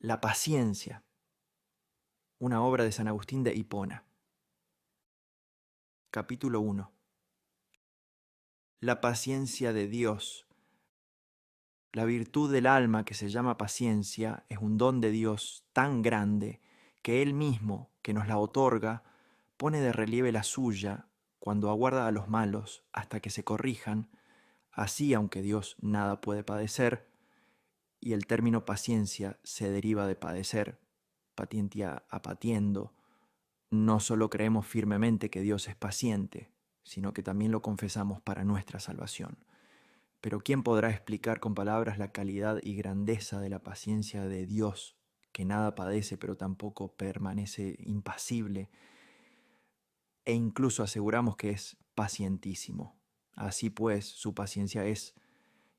La paciencia, una obra de San Agustín de Hipona. Capítulo 1. La paciencia de Dios. La virtud del alma que se llama paciencia es un don de Dios tan grande que Él mismo, que nos la otorga, pone de relieve la suya cuando aguarda a los malos hasta que se corrijan, así aunque Dios nada puede padecer, y el término paciencia se deriva de padecer, patientia apatiendo. No solo creemos firmemente que Dios es paciente, sino que también lo confesamos para nuestra salvación. Pero ¿quién podrá explicar con palabras la calidad y grandeza de la paciencia de Dios, que nada padece pero tampoco permanece impasible? E incluso aseguramos que es pacientísimo. Así pues, su paciencia es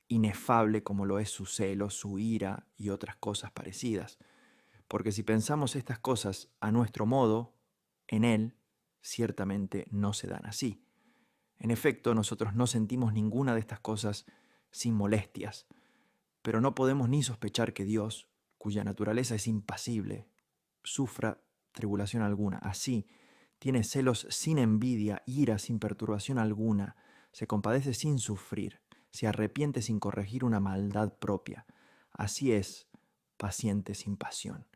inefable como lo es su celo, su ira y otras cosas parecidas. Porque si pensamos estas cosas a nuestro modo, en Él ciertamente no se dan así. En efecto, nosotros no sentimos ninguna de estas cosas sin molestias, pero no podemos ni sospechar que Dios, cuya naturaleza es impasible, sufra tribulación alguna. Así, tiene celos sin envidia, ira sin perturbación alguna, se compadece sin sufrir, se arrepiente sin corregir una maldad propia. Así es, paciente sin pasión.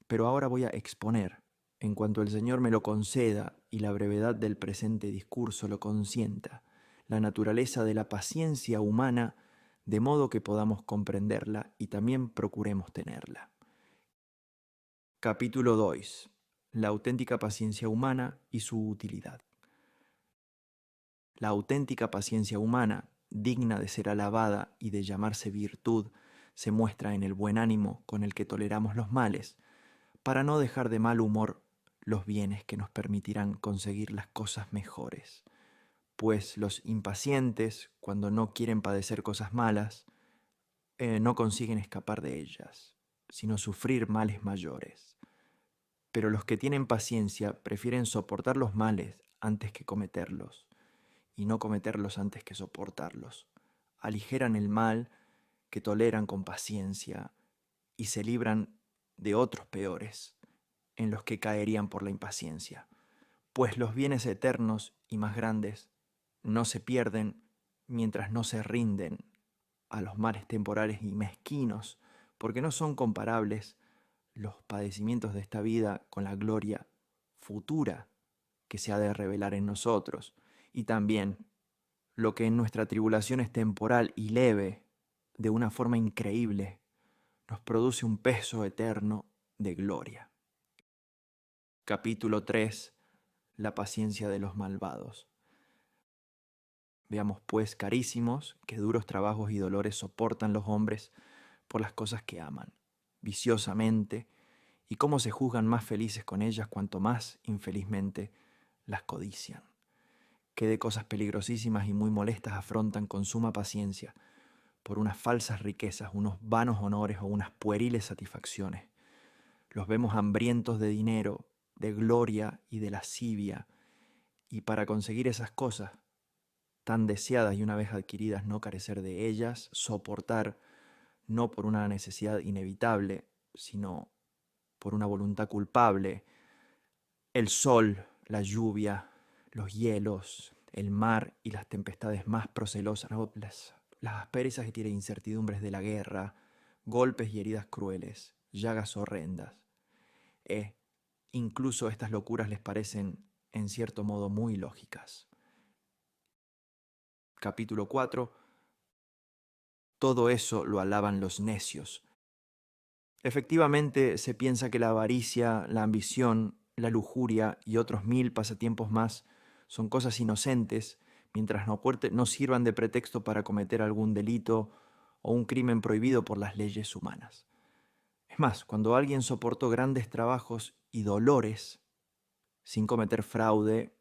Pero ahora voy a exponer, en cuanto el Señor me lo conceda y la brevedad del presente discurso lo consienta, la naturaleza de la paciencia humana, de modo que podamos comprenderla y también procuremos tenerla. Capítulo 2. La auténtica paciencia humana y su utilidad. La auténtica paciencia humana, digna de ser alabada y de llamarse virtud, se muestra en el buen ánimo con el que toleramos los males, para no dejar de mal humor los bienes que nos permitirán conseguir las cosas mejores. Pues los impacientes, cuando no quieren padecer cosas malas, no consiguen escapar de ellas, sino sufrir males mayores. Pero los que tienen paciencia prefieren soportar los males antes que cometerlos, y no cometerlos antes que soportarlos. Aligeran el mal que toleran con paciencia y se libran de otros peores, en los que caerían por la impaciencia. Pues los bienes eternos y más grandes no se pierden mientras no se rinden a los males temporales y mezquinos, porque no son comparables los padecimientos de esta vida con la gloria futura que se ha de revelar en nosotros. Y también lo que en nuestra tribulación es temporal y leve, de una forma increíble, nos produce un peso eterno de gloria. Capítulo 3. La paciencia de los malvados. Veamos pues, carísimos, qué duros trabajos y dolores soportan los hombres por las cosas que aman, viciosamente, y cómo se juzgan más felices con ellas cuanto más infelizmente las codician. Qué de cosas peligrosísimas y muy molestas afrontan con suma paciencia, por unas falsas riquezas, unos vanos honores o unas pueriles satisfacciones. Los vemos hambrientos de dinero, de gloria y de lascivia, y para conseguir esas cosas tan deseadas y una vez adquiridas no carecer de ellas, soportar, no por una necesidad inevitable, sino por una voluntad culpable, el sol, la lluvia, los hielos, el mar y las tempestades más procelosas, ¿no? Las asperezas y incertidumbres de la guerra, golpes y heridas crueles, llagas horrendas. Incluso estas locuras les parecen, en cierto modo, muy lógicas. Capítulo 4. Todo eso lo alaban los necios. Efectivamente, se piensa que la avaricia, la ambición, la lujuria y otros 1000 pasatiempos más son cosas inocentes, mientras no sirvan de pretexto para cometer algún delito o un crimen prohibido por las leyes humanas. Es más, cuando alguien soportó grandes trabajos y dolores sin cometer fraude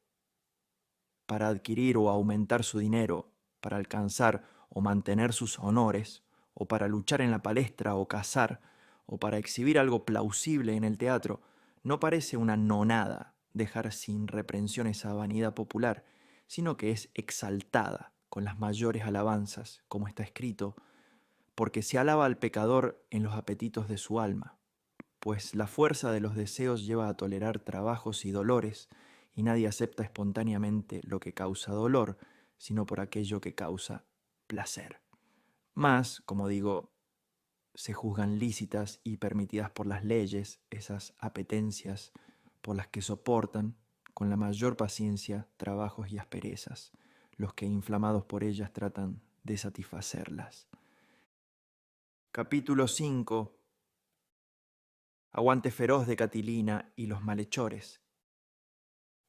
para adquirir o aumentar su dinero, para alcanzar o mantener sus honores, o para luchar en la palestra o cazar, o para exhibir algo plausible en el teatro, no parece una nonada dejar sin reprensión esa vanidad popular, sino que es exaltada con las mayores alabanzas, como está escrito, porque se alaba al pecador en los apetitos de su alma. pues la fuerza de los deseos lleva a tolerar trabajos y dolores, y nadie acepta espontáneamente lo que causa dolor, sino por aquello que causa placer. Mas, como digo, se juzgan lícitas y permitidas por las leyes esas apetencias por las que soportan con la mayor paciencia trabajos y asperezas, los que inflamados por ellas tratan de satisfacerlas. Capítulo 5. Aguante feroz de Catilina y los malhechores.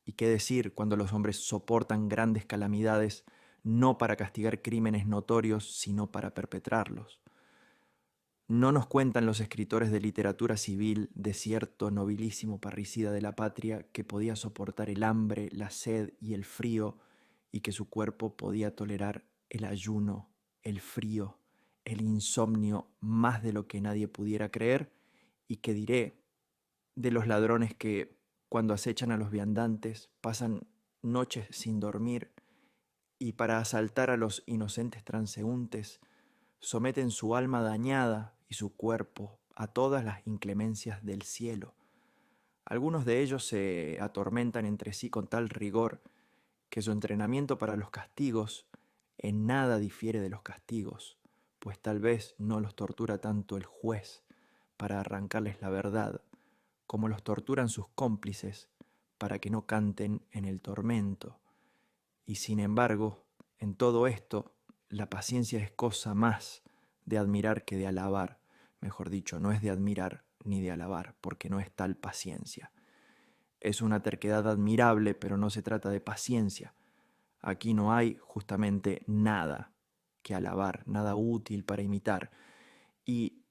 ¿Y qué decir cuando los hombres soportan grandes calamidades no para castigar crímenes notorios, sino para perpetrarlos? No nos cuentan los escritores de literatura civil de cierto nobilísimo parricida de la patria que podía soportar el hambre, la sed y el frío, y que su cuerpo podía tolerar el ayuno, el frío, el insomnio más de lo que nadie pudiera creer, y que diré de los ladrones que, cuando acechan a los viandantes, pasan noches sin dormir y para asaltar a los inocentes transeúntes someten su alma dañada y su cuerpo a todas las inclemencias del cielo. Algunos de ellos se atormentan entre sí con tal rigor que su entrenamiento para los castigos en nada difiere de los castigos, pues tal vez no los tortura tanto el juez para arrancarles la verdad, como los torturan sus cómplices para que no canten en el tormento. Y sin embargo, en todo esto, la paciencia es cosa más de admirar que de alabar. Mejor dicho, no es de admirar ni de alabar, porque no es tal paciencia. Es una terquedad admirable, pero no se trata de paciencia. Aquí no hay justamente nada que alabar, nada útil para imitar. Y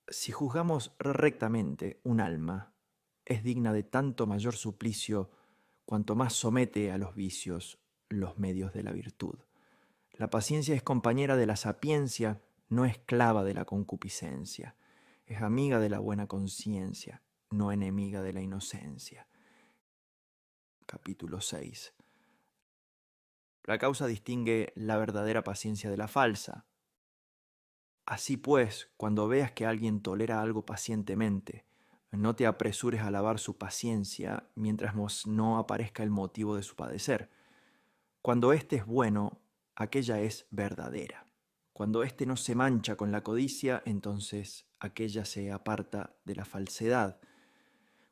si juzgamos rectamente un alma, es digna de tanto mayor suplicio cuanto más somete a los vicios los medios de la virtud. La paciencia es compañera de la sapiencia, no esclava de la concupiscencia. Es amiga de la buena conciencia, no enemiga de la inocencia. Capítulo 6. La causa distingue la verdadera paciencia de la falsa. Así pues, cuando veas que alguien tolera algo pacientemente, no te apresures a alabar su paciencia mientras no aparezca el motivo de su padecer. Cuando éste es bueno, aquella es verdadera. Cuando éste no se mancha con la codicia, entonces aquella se aparta de la falsedad.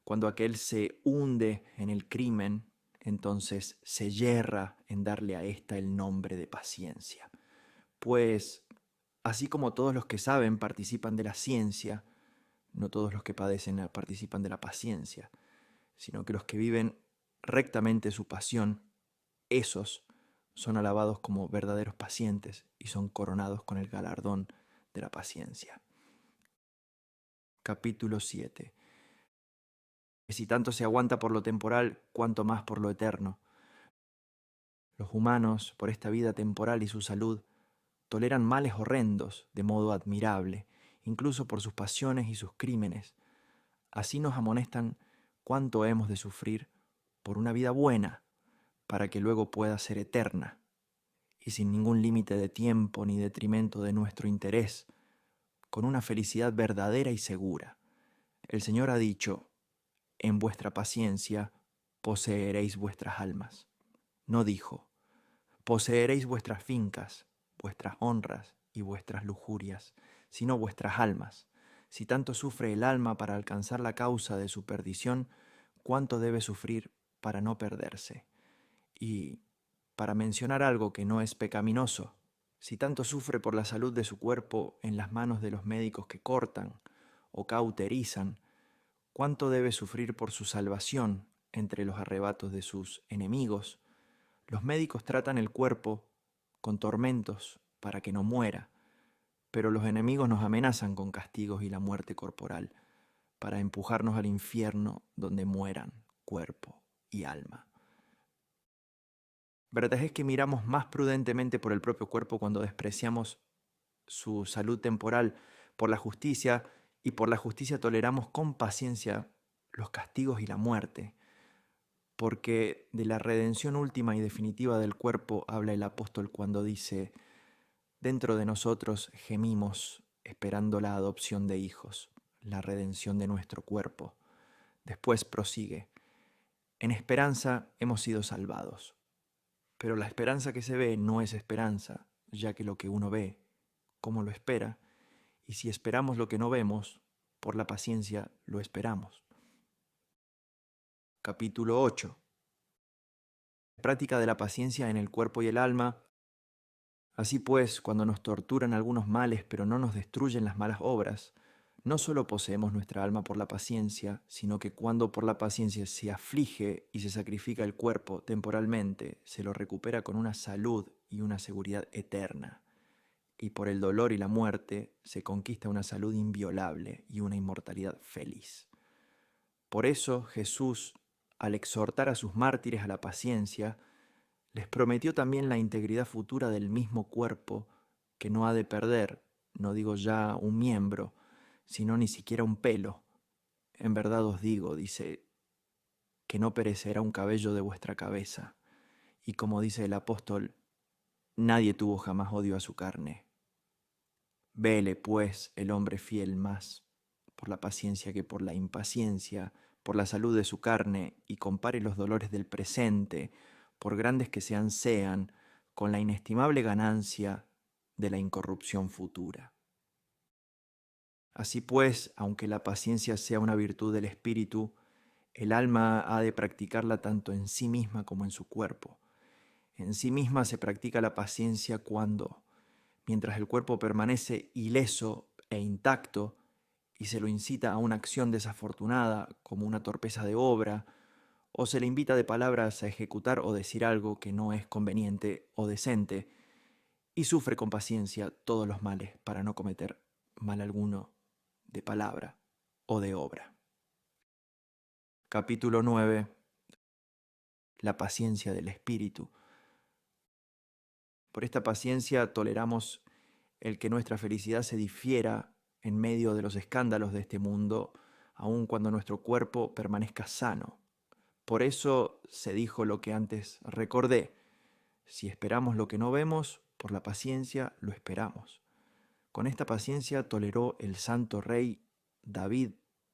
Cuando aquel se hunde en el crimen, entonces se yerra en darle a ésta el nombre de paciencia. Pues, así como todos los que saben participan de la ciencia, no todos los que padecen participan de la paciencia, sino que los que viven rectamente su pasión, esos son alabados como verdaderos pacientes y son coronados con el galardón de la paciencia. Capítulo 7. Si tanto se aguanta por lo temporal, cuanto más por lo eterno. Los humanos, por esta vida temporal y su salud, toleran males horrendos de modo admirable, incluso por sus pasiones y sus crímenes. Así nos amonestan cuánto hemos de sufrir por una vida buena, para que luego pueda ser eterna, y sin ningún límite de tiempo ni detrimento de nuestro interés, con una felicidad verdadera y segura. El Señor ha dicho, en vuestra paciencia poseeréis vuestras almas. No dijo, poseeréis vuestras fincas, vuestras honras y vuestras lujurias, sino vuestras almas. Si tanto sufre el alma para alcanzar la causa de su perdición, ¿cuánto debe sufrir para no perderse? Y, para mencionar algo que no es pecaminoso, si tanto sufre por la salud de su cuerpo en las manos de los médicos que cortan o cauterizan, ¿cuánto debe sufrir por su salvación entre los arrebatos de sus enemigos? Los médicos tratan el cuerpo con tormentos para que no muera, pero los enemigos nos amenazan con castigos y la muerte corporal para empujarnos al infierno donde mueran cuerpo y alma. Verdad es que miramos más prudentemente por el propio cuerpo cuando despreciamos su salud temporal por la justicia, y por la justicia toleramos con paciencia los castigos y la muerte, porque de la redención última y definitiva del cuerpo habla el apóstol cuando dice, dentro de nosotros gemimos esperando la adopción de hijos, la redención de nuestro cuerpo. Después prosigue: en esperanza hemos sido salvados. Pero la esperanza que se ve no es esperanza, ya que lo que uno ve, ¿cómo lo espera? Y si esperamos lo que no vemos, por la paciencia lo esperamos. Capítulo 8. Práctica de la paciencia en el cuerpo y el alma. Así pues, cuando nos torturan algunos males, pero no nos destruyen las malas obras, no solo poseemos nuestra alma por la paciencia, sino que cuando por la paciencia se aflige y se sacrifica el cuerpo temporalmente, se lo recupera con una salud y una seguridad eterna. Y por el dolor y la muerte se conquista una salud inviolable y una inmortalidad feliz. Por eso Jesús, al exhortar a sus mártires a la paciencia, les prometió también la integridad futura del mismo cuerpo, que no ha de perder, no digo ya un miembro, sino ni siquiera un pelo. En verdad os digo, dice, que no perecerá un cabello de vuestra cabeza. Y como dice el apóstol, nadie tuvo jamás odio a su carne. Vele, pues, el hombre fiel más por la paciencia que por la impaciencia, por la salud de su carne, y compare los dolores del presente, por grandes que sean, con la inestimable ganancia de la incorrupción futura. Así pues, aunque la paciencia sea una virtud del espíritu, el alma ha de practicarla tanto en sí misma como en su cuerpo. En sí misma se practica la paciencia cuando, mientras el cuerpo permanece ileso e intacto, y se lo incita a una acción desafortunada como una torpeza de obra, o se le invita de palabras a ejecutar o decir algo que no es conveniente o decente, y sufre con paciencia todos los males para no cometer mal alguno de palabra o de obra. Capítulo 9. La paciencia del espíritu. Por esta paciencia toleramos el que nuestra felicidad se difiera en medio de los escándalos de este mundo, aun cuando nuestro cuerpo permanezca sano. Por eso se dijo lo que antes recordé: si esperamos lo que no vemos, por la paciencia lo esperamos. Con esta paciencia toleró el santo rey David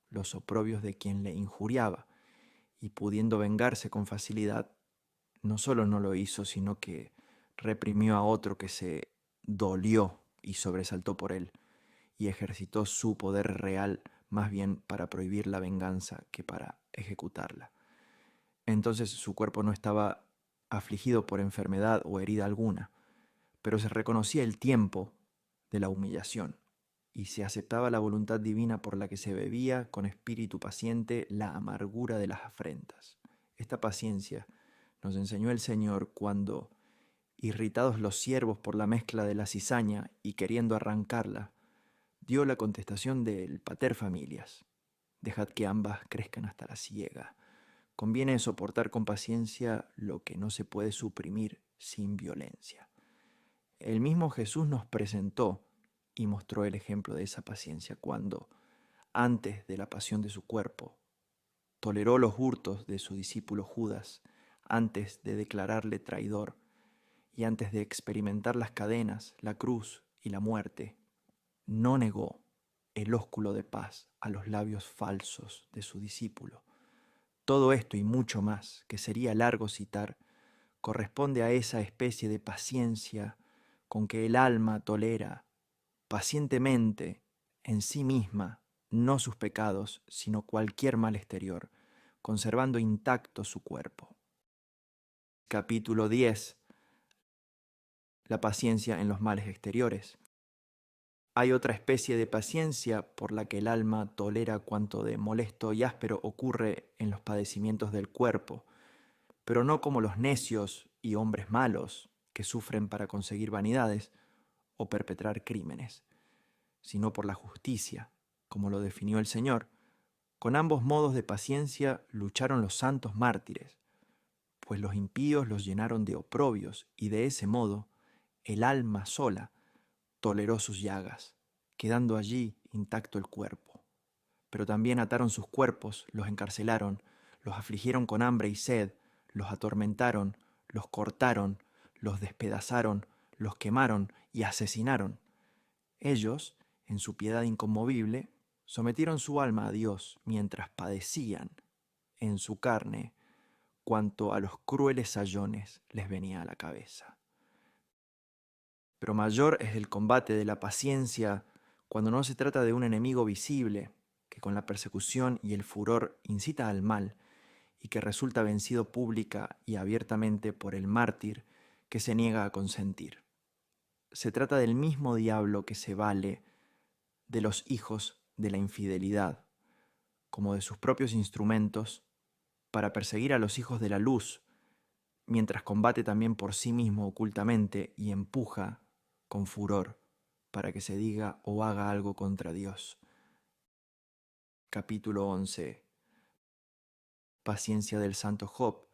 los oprobios de quien le injuriaba, y pudiendo vengarse con facilidad, no solo no lo hizo, sino que reprimió a otro que se dolió y sobresaltó por él, y ejercitó su poder real más bien para prohibir la venganza que para ejecutarla. Entonces su cuerpo no estaba afligido por enfermedad o herida alguna, pero se reconocía el tiempo de la humillación, y se aceptaba la voluntad divina por la que se bebía con espíritu paciente la amargura de las afrentas. Esta paciencia nos enseñó el Señor cuando, irritados los siervos por la mezcla de la cizaña y queriendo arrancarla, dio la contestación del pater familias: dejad que ambas crezcan hasta la siega. Conviene soportar con paciencia lo que no se puede suprimir sin violencia. El mismo Jesús nos presentó y mostró el ejemplo de esa paciencia cuando, antes de la pasión de su cuerpo, toleró los hurtos de su discípulo Judas, antes de declararle traidor y antes de experimentar las cadenas, la cruz y la muerte. No negó el ósculo de paz a los labios falsos de su discípulo. Todo esto y mucho más, que sería largo citar, corresponde a esa especie de paciencia con que el alma tolera pacientemente en sí misma no sus pecados, sino cualquier mal exterior, conservando intacto su cuerpo. Capítulo 10. La paciencia en los males exteriores. Hay otra especie de paciencia por la que el alma tolera cuanto de molesto y áspero ocurre en los padecimientos del cuerpo, pero no como los necios y hombres malos que sufren para conseguir vanidades o perpetrar crímenes, sino por la justicia, como lo definió el Señor. Con ambos modos de paciencia lucharon los santos mártires, pues los impíos los llenaron de oprobios, y de ese modo el alma sola toleró sus llagas, quedando allí intacto el cuerpo. Pero también ataron sus cuerpos, los encarcelaron, los afligieron con hambre y sed, los atormentaron, los cortaron, los despedazaron, los quemaron y asesinaron. Ellos, en su piedad inconmovible, sometieron su alma a Dios mientras padecían en su carne cuanto a los crueles sayones les venía a la cabeza. Pero mayor es el combate de la paciencia cuando no se trata de un enemigo visible, que con la persecución y el furor incita al mal, y que resulta vencido pública y abiertamente por el mártir que se niega a consentir. Se trata del mismo diablo que se vale de los hijos de la infidelidad, como de sus propios instrumentos, para perseguir a los hijos de la luz, mientras combate también por sí mismo ocultamente y empuja con furor para que se diga o haga algo contra Dios. Capítulo 11. Paciencia del santo Job.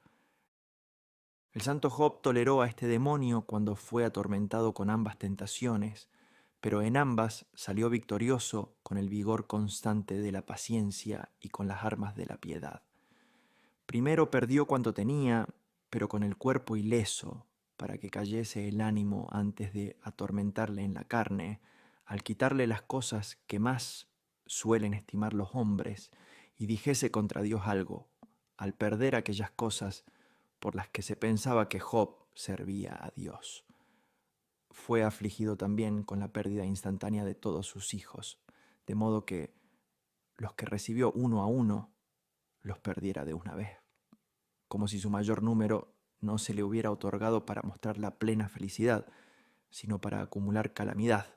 El santo Job toleró a este demonio cuando fue atormentado con ambas tentaciones, pero en ambas salió victorioso con el vigor constante de la paciencia y con las armas de la piedad. Primero perdió cuanto tenía, pero con el cuerpo ileso, para que cayese el ánimo antes de atormentarle en la carne, al quitarle las cosas que más suelen estimar los hombres, y dijese contra Dios algo, al perder aquellas cosas por las que se pensaba que Job servía a Dios. Fue afligido también con la pérdida instantánea de todos sus hijos, de modo que los que recibió uno a uno los perdiera de una vez, como si su mayor número no se le hubiera otorgado para mostrar la plena felicidad, sino para acumular calamidad.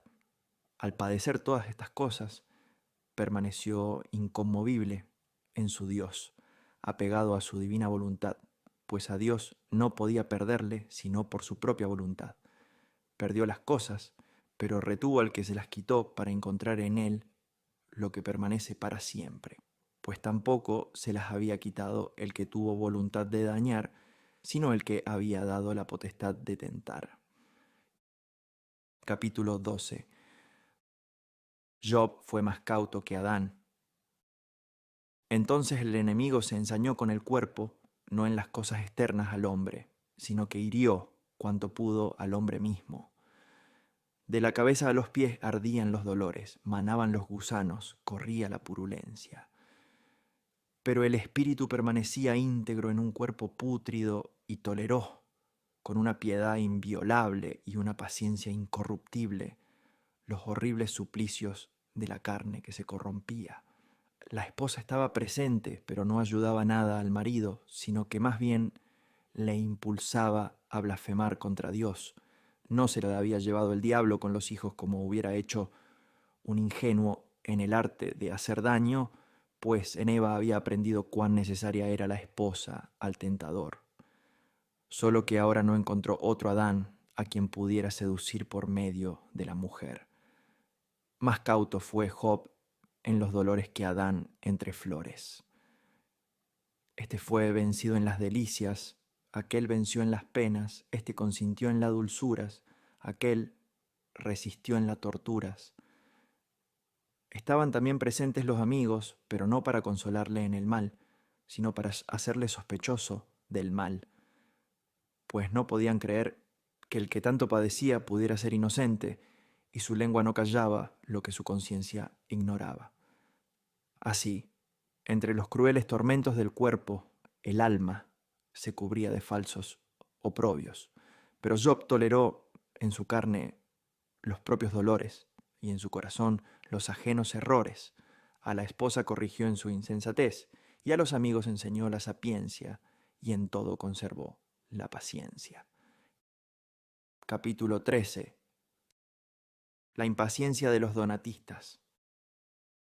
Al padecer todas estas cosas, permaneció inconmovible en su Dios, apegado a su divina voluntad, pues a Dios no podía perderle sino por su propia voluntad. Perdió las cosas, pero retuvo al que se las quitó para encontrar en él lo que permanece para siempre, pues tampoco se las había quitado el que tuvo voluntad de dañar, sino el que había dado la potestad de tentar. Capítulo 12. Job fue más cauto que Adán. Entonces el enemigo se ensañó con el cuerpo, no en las cosas externas al hombre, sino que hirió cuanto pudo al hombre mismo. De la cabeza a los pies ardían los dolores, manaban los gusanos, corría la purulencia. Pero el espíritu permanecía íntegro en un cuerpo pútrido y toleró, con una piedad inviolable y una paciencia incorruptible, los horribles suplicios de la carne que se corrompía. La esposa estaba presente, pero no ayudaba nada al marido, sino que más bien le impulsaba a blasfemar contra Dios. No se la había llevado el diablo con los hijos como hubiera hecho un ingenuo en el arte de hacer daño, pues en Eva había aprendido cuán necesaria era la esposa al tentador. Solo que ahora no encontró otro Adán a quien pudiera seducir por medio de la mujer. Más cauto fue Job en los dolores que Adán entre flores. Este fue vencido en las delicias, aquel venció en las penas, este consintió en las dulzuras, aquel resistió en las torturas. Estaban también presentes los amigos, pero no para consolarle en el mal, sino para hacerle sospechoso del mal, pues no podían creer que el que tanto padecía pudiera ser inocente, y su lengua no callaba lo que su conciencia ignoraba. Así, entre los crueles tormentos del cuerpo, el alma se cubría de falsos oprobios, pero Job toleró en su carne los propios dolores y en su corazón los ajenos errores. A la esposa corrigió en su insensatez y a los amigos enseñó la sapiencia y en todo conservó la paciencia. Capítulo 13. La impaciencia de los donatistas.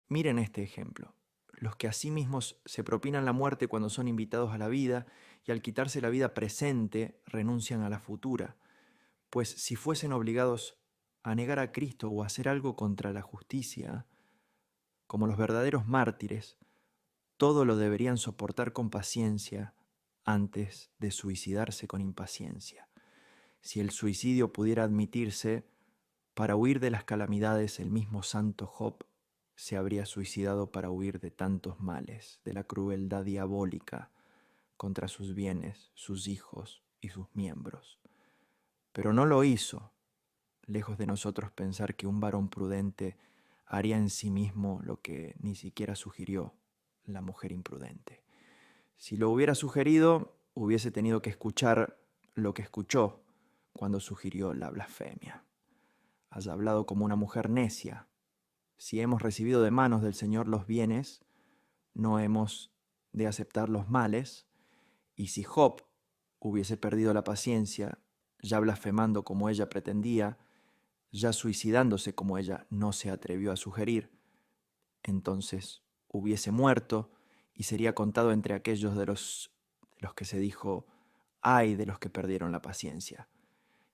Miren este ejemplo. Los que a sí mismos se propinan la muerte cuando son invitados a la vida y al quitarse la vida presente renuncian a la futura, pues si fuesen obligados a negar a Cristo o a hacer algo contra la justicia, como los verdaderos mártires, todo lo deberían soportar con paciencia antes de suicidarse con impaciencia. Si el suicidio pudiera admitirse, para huir de las calamidades, el mismo santo Job se habría suicidado para huir de tantos males, de la crueldad diabólica contra sus bienes, sus hijos y sus miembros. Pero no lo hizo. Lejos de nosotros pensar que un varón prudente haría en sí mismo lo que ni siquiera sugirió la mujer imprudente. Si lo hubiera sugerido, hubiese tenido que escuchar lo que escuchó cuando sugirió la blasfemia. Has hablado como una mujer necia. Si hemos recibido de manos del Señor los bienes, no hemos de aceptar los males, y si Job hubiese perdido la paciencia, ya blasfemando como ella pretendía, ya suicidándose como ella no se atrevió a sugerir, entonces hubiese muerto y sería contado entre aquellos de los que se dijo, ay de los que perdieron la paciencia.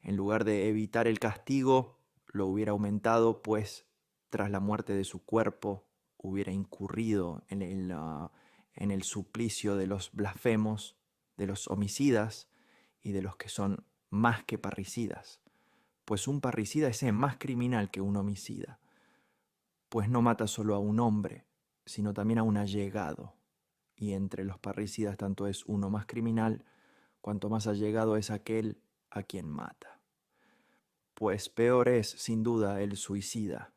En lugar de evitar el castigo, lo hubiera aumentado, pues tras la muerte de su cuerpo hubiera incurrido en el suplicio de los blasfemos, de los homicidas y de los que son más que parricidas, pues un parricida es más criminal que un homicida, pues no mata solo a un hombre, sino también a un allegado, y entre los parricidas tanto es uno más criminal, cuanto más allegado es aquel a quien mata. Pues peor es, sin duda, el suicida,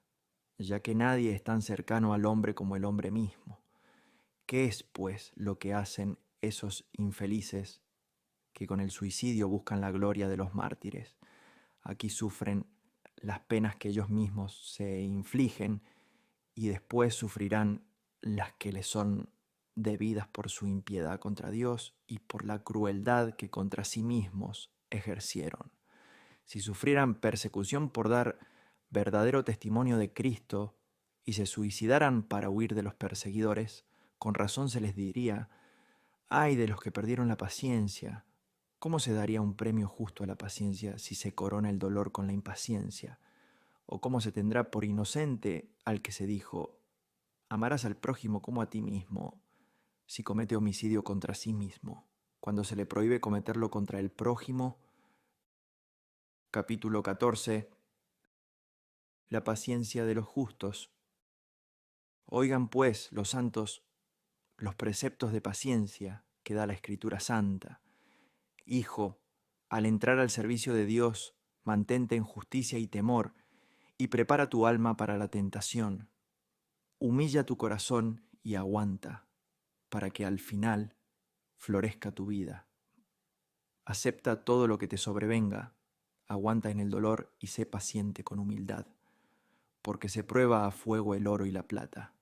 ya que nadie es tan cercano al hombre como el hombre mismo. ¿Qué es, pues, lo que hacen esos infelices que con el suicidio buscan la gloria de los mártires? Aquí sufren las penas que ellos mismos se infligen y después sufrirán las que les son debidas por su impiedad contra Dios y por la crueldad que contra sí mismos ejercieron. Si sufrieran persecución por dar verdadero testimonio de Cristo y se suicidaran para huir de los perseguidores, con razón se les diría, ay de los que perdieron la paciencia. ¿Cómo se daría un premio justo a la paciencia si se corona el dolor con la impaciencia? ¿O cómo se tendrá por inocente al que se dijo, amarás al prójimo como a ti mismo, si comete homicidio contra sí mismo, cuando se le prohíbe cometerlo contra el prójimo? Capítulo 14. La paciencia de los justos. Oigan pues, los santos, los preceptos de paciencia que da la Escritura Santa. Hijo, al entrar al servicio de Dios, mantente en justicia y temor, y prepara tu alma para la tentación. Humilla tu corazón y aguanta, para que al final florezca tu vida. Acepta todo lo que te sobrevenga, aguanta en el dolor y sé paciente con humildad, porque se prueba a fuego el oro y la plata,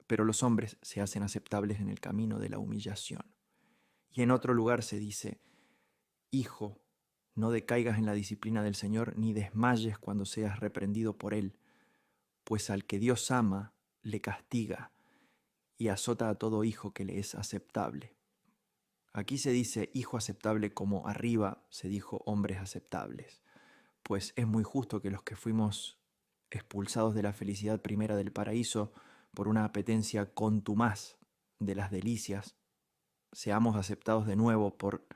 pero los hombres se hacen aceptables en el camino de la humillación. Y en otro lugar se dice, Hijo, no decaigas en la disciplina del Señor, ni desmayes cuando seas reprendido por Él, pues al que Dios ama, le castiga, y azota a todo hijo que le es aceptable. Aquí se dice hijo aceptable como arriba se dijo hombres aceptables, pues es muy justo que los que fuimos expulsados de la felicidad primera del paraíso por una apetencia contumaz de las delicias, seamos aceptados de nuevo por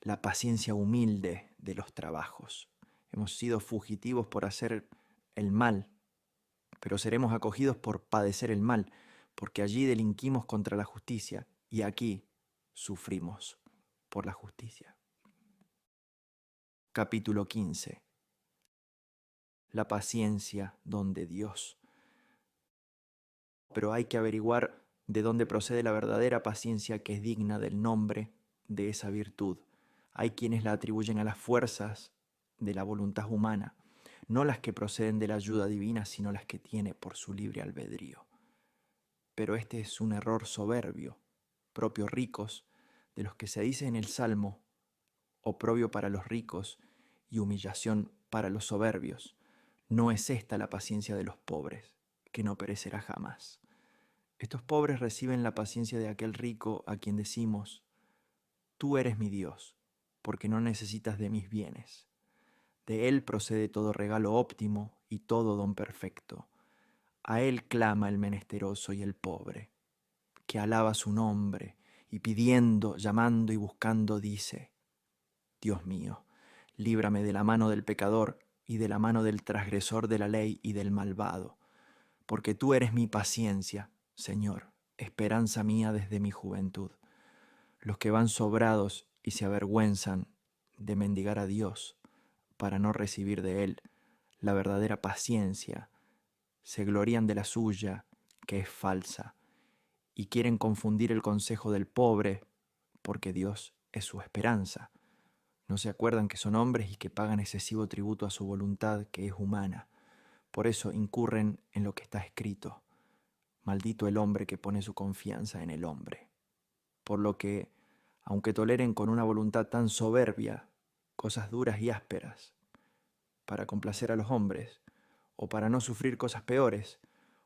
la paciencia humilde de los trabajos. Hemos sido fugitivos por hacer el mal, pero seremos acogidos por padecer el mal, porque allí delinquimos contra la justicia y aquí sufrimos por la justicia. Capítulo 15. La paciencia don de Dios. Pero hay que averiguar de dónde procede la verdadera paciencia que es digna del nombre de esa virtud. Hay quienes la atribuyen a las fuerzas de la voluntad humana, no las que proceden de la ayuda divina, sino las que tiene por su libre albedrío. Pero este es un error soberbio, propio ricos, de los que se dice en el Salmo, oprobio para los ricos y humillación para los soberbios. No es esta la paciencia de los pobres, que no perecerá jamás. Estos pobres reciben la paciencia de aquel rico a quien decimos, tú eres mi Dios, porque no necesitas de mis bienes. De Él procede todo regalo óptimo y todo don perfecto. A Él clama el menesteroso y el pobre, que alaba su nombre y pidiendo, llamando y buscando dice, Dios mío, líbrame de la mano del pecador y de la mano del transgresor de la ley y del malvado, porque tú eres mi paciencia, Señor, esperanza mía desde mi juventud. Los que van sobrados y se avergüenzan de mendigar a Dios para no recibir de Él la verdadera paciencia, se glorían de la suya, que es falsa, y quieren confundir el consejo del pobre, porque Dios es su esperanza. No se acuerdan que son hombres y que pagan excesivo tributo a su voluntad, que es humana. Por eso incurren en lo que está escrito: maldito el hombre que pone su confianza en el hombre. Por lo que, aunque toleren con una voluntad tan soberbia cosas duras y ásperas, para complacer a los hombres, o para no sufrir cosas peores,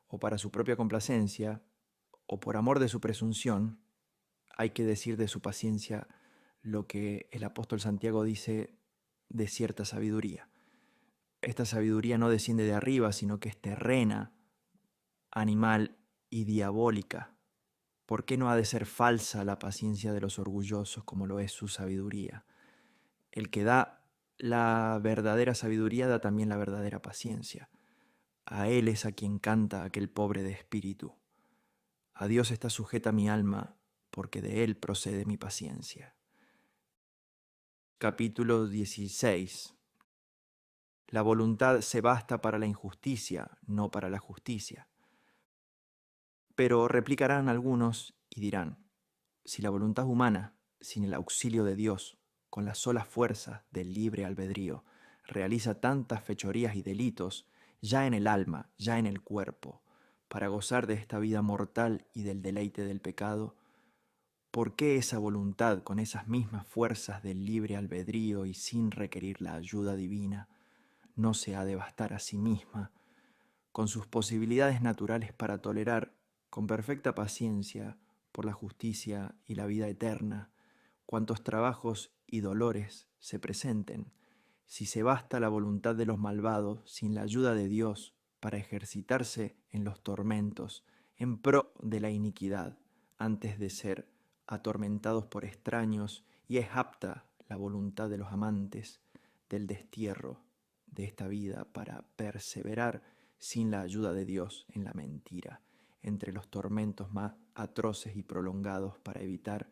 o para su propia complacencia, o por amor de su presunción, hay que decir de su paciencia lo que el apóstol Santiago dice de cierta sabiduría. Esta sabiduría no desciende de arriba, sino que es terrena, animal y diabólica. ¿Por qué no ha de ser falsa la paciencia de los orgullosos como lo es su sabiduría? El que da la verdadera sabiduría da también la verdadera paciencia. A él es a quien canta aquel pobre de espíritu. A Dios está sujeta mi alma, porque de él procede mi paciencia. Capítulo 16. La voluntad se basta para la injusticia, no para la justicia. Pero replicarán algunos y dirán: si la voluntad humana, sin el auxilio de Dios, con las solas fuerzas del libre albedrío, realiza tantas fechorías y delitos, ya en el alma, ya en el cuerpo, para gozar de esta vida mortal y del deleite del pecado, ¿por qué esa voluntad, con esas mismas fuerzas del libre albedrío y sin requerir la ayuda divina, no se ha de bastar a sí misma, con sus posibilidades naturales para tolerar, con perfecta paciencia, por la justicia y la vida eterna, cuantos trabajos y dolores se presenten, si se basta la voluntad de los malvados sin la ayuda de Dios para ejercitarse en los tormentos en pro de la iniquidad, antes de ser atormentados por extraños, y es apta la voluntad de los amantes del destierro de esta vida para perseverar sin la ayuda de Dios en la mentira, entre los tormentos más atroces y prolongados, para evitar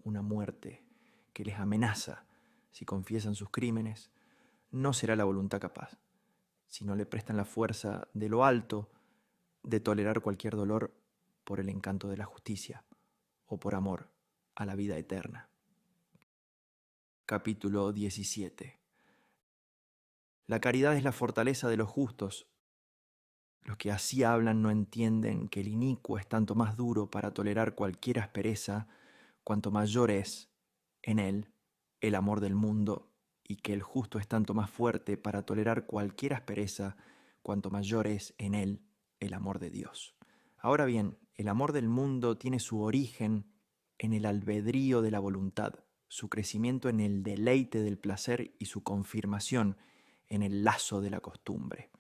una muerte que les amenaza si confiesan sus crímenes. No será la voluntad capaz, si no le prestan la fuerza de lo alto, de tolerar cualquier dolor por el encanto de la justicia o por amor a la vida eterna. Capítulo 17. La caridad es la fortaleza de los justos. Los que así hablan no entienden que el inicuo es tanto más duro para tolerar cualquier aspereza, cuanto mayor es en él el amor del mundo, y que el justo es tanto más fuerte para tolerar cualquier aspereza, cuanto mayor es en él el amor de Dios. Ahora bien, el amor del mundo tiene su origen en el albedrío de la voluntad, su crecimiento en el deleite del placer y su confirmación en el lazo de la costumbre.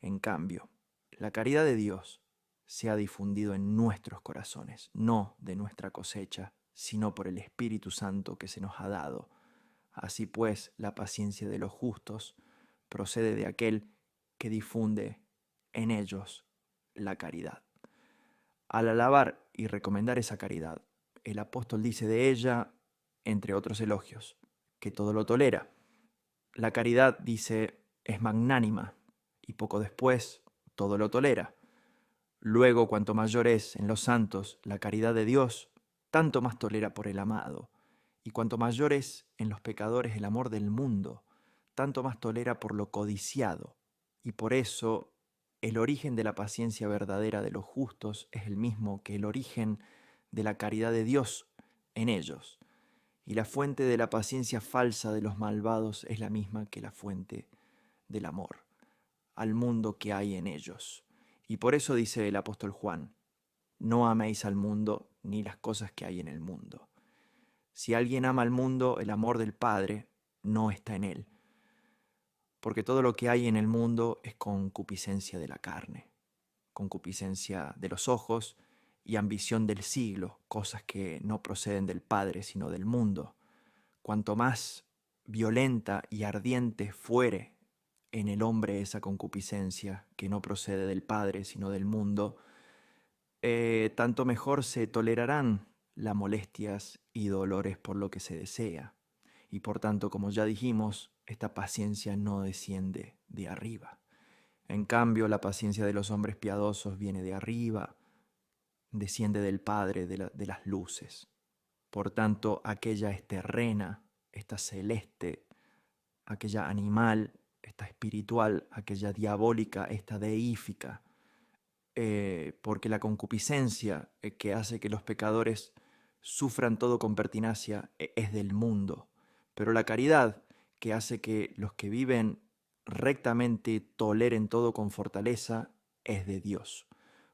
En cambio, la caridad de Dios se ha difundido en nuestros corazones, no de nuestra cosecha, sino por el Espíritu Santo que se nos ha dado. Así pues, la paciencia de los justos procede de aquel que difunde en ellos la caridad. Al alabar y recomendar esa caridad, el apóstol dice de ella, entre otros elogios, que todo lo tolera. La caridad, dice, es magnánima, y poco después todo lo tolera. Luego, cuanto mayor es en los santos la caridad de Dios, tanto más tolera por el amado. Y cuanto mayor es en los pecadores el amor del mundo, tanto más tolera por lo codiciado. Y por eso el origen de la paciencia verdadera de los justos es el mismo que el origen de la caridad de Dios en ellos. Y la fuente de la paciencia falsa de los malvados es la misma que la fuente del amor al mundo que hay en ellos. Y por eso dice el apóstol Juan: no améis al mundo ni las cosas que hay en el mundo. Si alguien ama al mundo, el amor del Padre no está en él, porque todo lo que hay en el mundo es concupiscencia de la carne, concupiscencia de los ojos y ambición del siglo, cosas que no proceden del Padre sino del mundo. Cuanto más violenta y ardiente fuere en el hombre esa concupiscencia que no procede del Padre sino del mundo, tanto mejor se tolerarán las molestias y dolores por lo que se desea. Y por tanto, como ya dijimos, esta paciencia no desciende de arriba. En cambio, la paciencia de los hombres piadosos viene de arriba, desciende del Padre de las luces. Por tanto, aquella es terrena, esta celeste, aquella animal, esta espiritual, aquella diabólica, esta deífica. Porque la concupiscencia que hace que los pecadores sufran todo con pertinacia es del mundo, pero la caridad que hace que los que viven rectamente toleren todo con fortaleza es de Dios.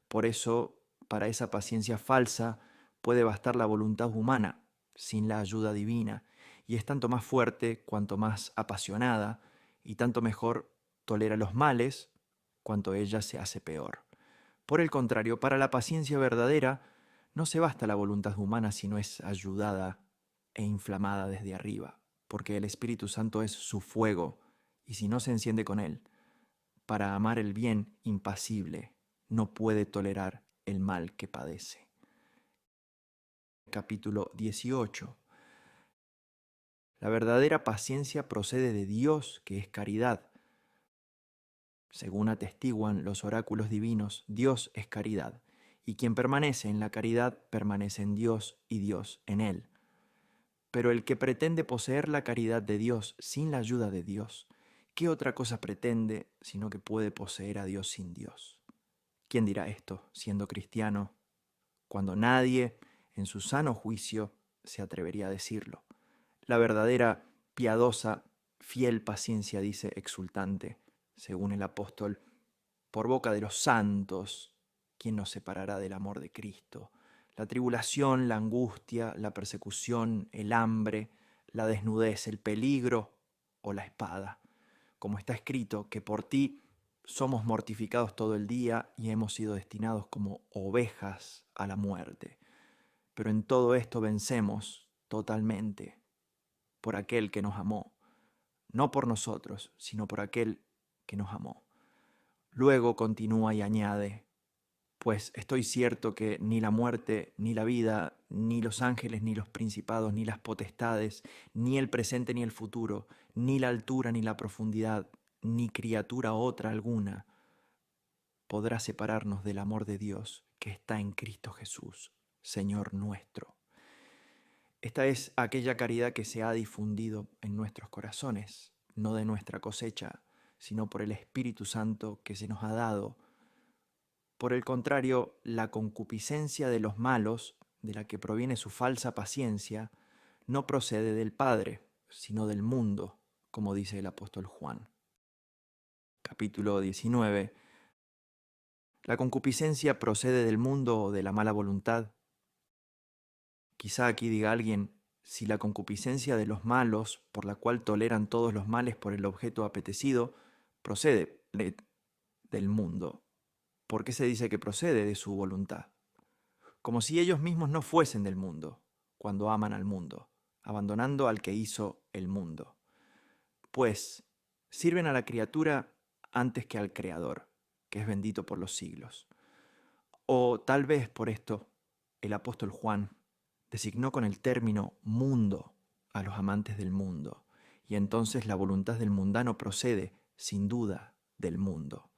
Por eso, para esa paciencia falsa puede bastar la voluntad humana sin la ayuda divina, y es tanto más fuerte cuanto más apasionada, y tanto mejor tolera los males cuanto ella se hace peor. Por el contrario, para la paciencia verdadera no se basta la voluntad humana si no es ayudada e inflamada desde arriba, porque el Espíritu Santo es su fuego, y si no se enciende con él, para amar el bien impasible, no puede tolerar el mal que padece. Capítulo 18. La verdadera paciencia procede de Dios, que es caridad. Según atestiguan los oráculos divinos, Dios es caridad, y quien permanece en la caridad permanece en Dios y Dios en él. Pero el que pretende poseer la caridad de Dios sin la ayuda de Dios, ¿qué otra cosa pretende sino que puede poseer a Dios sin Dios? ¿Quién dirá esto, siendo cristiano, cuando nadie, en su sano juicio, se atrevería a decirlo? La verdadera, piadosa, fiel paciencia dice exultante, según el apóstol, por boca de los santos, ¿quién nos separará del amor de Cristo? La tribulación, la angustia, la persecución, el hambre, la desnudez, el peligro o la espada. Como está escrito, que por ti somos mortificados todo el día y hemos sido destinados como ovejas a la muerte. Pero en todo esto vencemos totalmente por aquel que nos amó, no por nosotros, sino por aquel que nos amó. Luego continúa y añade, pues estoy cierto que ni la muerte, ni la vida, ni los ángeles, ni los principados, ni las potestades, ni el presente, ni el futuro, ni la altura, ni la profundidad, ni criatura otra alguna, podrá separarnos del amor de Dios que está en Cristo Jesús, Señor nuestro. Esta es aquella caridad que se ha difundido en nuestros corazones, no de nuestra cosecha, sino por el Espíritu Santo que se nos ha dado. Por el contrario, la concupiscencia de los malos, de la que proviene su falsa paciencia, no procede del Padre, sino del mundo, como dice el apóstol Juan. Capítulo 19. ¿La concupiscencia procede del mundo o de la mala voluntad? Quizá aquí diga alguien, si la concupiscencia de los malos, por la cual toleran todos los males por el objeto apetecido, procede del mundo, ¿por qué se dice que procede de su voluntad? Como si ellos mismos no fuesen del mundo, cuando aman al mundo, abandonando al que hizo el mundo. Pues sirven a la criatura antes que al Creador, que es bendito por los siglos. O tal vez por esto el apóstol Juan designó con el término mundo a los amantes del mundo, y entonces la voluntad del mundano procede, sin duda, del mundo.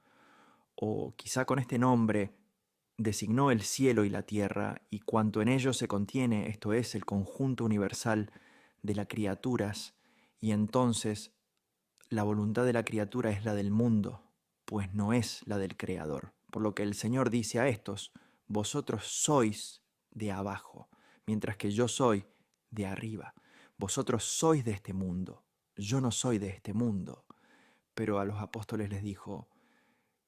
O quizá con este nombre designó el cielo y la tierra y cuanto en ellos se contiene, esto es, el conjunto universal de las criaturas, y entonces la voluntad de la criatura es la del mundo, pues no es la del Creador. Por lo que el Señor dice a estos, vosotros sois de abajo, mientras que yo soy de arriba. Vosotros sois de este mundo, yo no soy de este mundo. Pero a los apóstoles les dijo,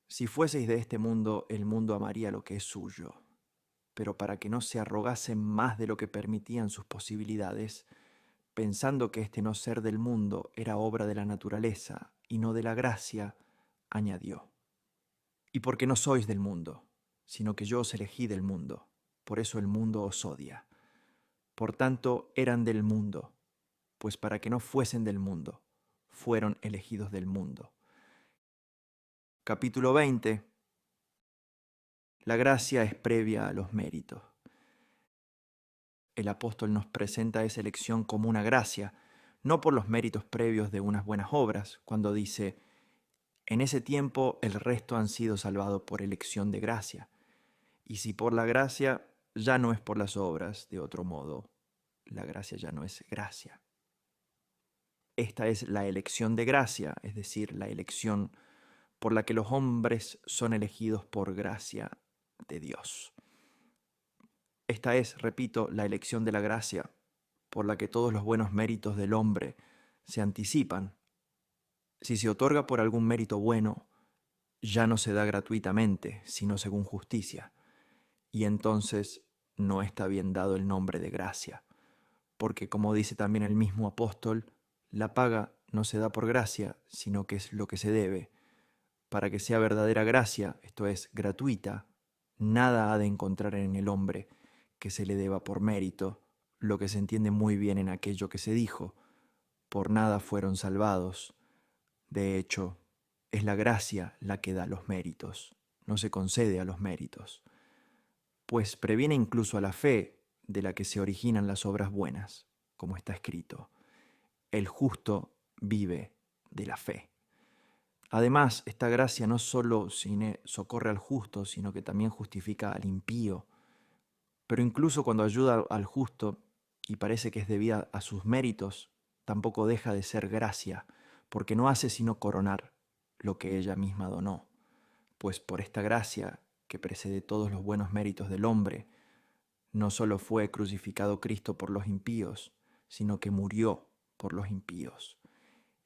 si fueseis de este mundo, el mundo amaría lo que es suyo. Pero para que no se arrogasen más de lo que permitían sus posibilidades, pensando que este no ser del mundo era obra de la naturaleza y no de la gracia, añadió, y porque no sois del mundo, sino que yo os elegí del mundo, por eso el mundo os odia. Por tanto, eran del mundo, pues para que no fuesen del mundo, fueron elegidos del mundo. Capítulo 20. La gracia es previa a los méritos. El apóstol nos presenta esa elección como una gracia, no por los méritos previos de unas buenas obras, cuando dice, En ese tiempo el resto han sido salvados por elección de gracia. Y si por la gracia, ya no es por las obras, de otro modo, la gracia ya no es gracia. Esta es la elección de gracia, es decir, la elección por la que los hombres son elegidos por gracia de Dios. Esta es, repito, la elección de la gracia, por la que todos los buenos méritos del hombre se anticipan. Si se otorga por algún mérito bueno, ya no se da gratuitamente, sino según justicia, y entonces no está bien dado el nombre de gracia, porque como dice también el mismo apóstol, la paga no se da por gracia, sino que es lo que se debe. Para que sea verdadera gracia, esto es, gratuita, nada ha de encontrar en el hombre que se le deba por mérito, lo que se entiende muy bien en aquello que se dijo, por nada fueron salvados. De hecho, es la gracia la que da los méritos, no se concede a los méritos, pues previene incluso a la fe de la que se originan las obras buenas, como está escrito, el justo vive de la fe. Además, esta gracia no solo socorre al justo, sino que también justifica al impío. Pero incluso cuando ayuda al justo y parece que es debida a sus méritos, tampoco deja de ser gracia, porque no hace sino coronar lo que ella misma donó. Pues por esta gracia, que precede todos los buenos méritos del hombre, no solo fue crucificado Cristo por los impíos, sino que murió por los impíos.